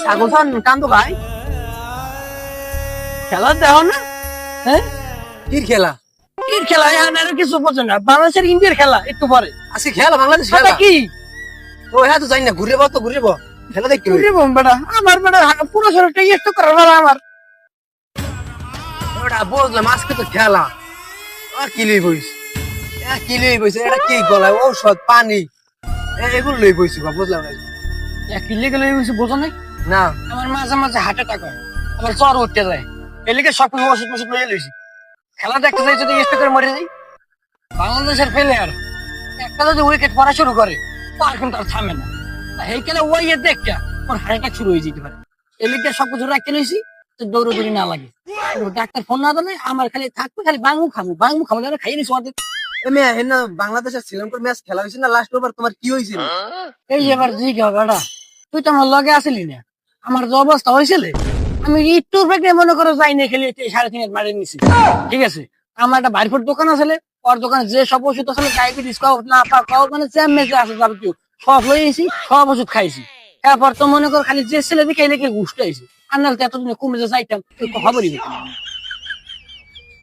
ছাগল কান্দ ভাই খেলা দেখো না? হ্যাঁ কি খেলা? কি খেলা? আর কিছু বোঝো না, বাংলাদেশের ইন্ডিয়ার খেলা একটু পরে আজকে খেলা বাংলাদেশ খেলা কি? ও হ্যাঁ তো জানি না, ঘুরে তো ঘুরে খেলা দেখতে হবে। বেটা আমার বেটা পুরো শরীরটা একটু করার আমার ওটা বুঝলাম, আজকে তো খেলা। কি লই বইস, কি লই বইস, এটা কি গলায় ঔষধ পানি এগুলো লই বইছি, বুঝলাম না। কিনলে গেলে বোঝো নাই? না আমার মাঝে মাঝে হার্ট অ্যাটাক হয়, আবার জ্বর উঠতে যায়, এলিকে সব কিছু ওষুধ মষুধ লইয়ে লইছি। খেলা দেখতে যাই যদি স্ট্রোক করে মরে যাই। বাংলাদেশের প্লেয়ার একটা যদি উইকেট পড়া শুরু করে তার কিন্তু আর থামে না। এই খেলে ওই দেখটা ওর হার্ট অ্যাটাক শুরু হয়ে যেতে পারে। এলিকে সবকিছু রাখতে লইছি, দৌড়ি না লাগে। ডাক্তার ফোন না দিলে আমার খালি থাকবে, খালি বাংমু খাবো খাইয়ে নিছি অর্ধেক। বাংলাদেশ আর শ্রীলঙ্কার ম্যাচ খেলা হয়েছে না লাস্ট ওভার, তোমার কি হয়েছিল? এই এবার জি বেটা, তুই তো আমার লগে আসলি না। আমার যে অবস্থা হয়েছিল, আমি একটু মনে করো যাই না, খেলে 3.5 মারি নিছি। ঠিক আছে, আমার একটা বাইরফুট দোকান আছে, ওর দোকানে যে সব ওষুধ আছে, ডায়াবেটিস না মানে আছে যাবতীয় সব লইছি, সব ওষুধ খাইছি। এরপর তো মনে কর খালি যে ছেলে দেখে গুষ্টাইছি, আর নাহলে এতদিনে কমে যে যাইতাম খবরই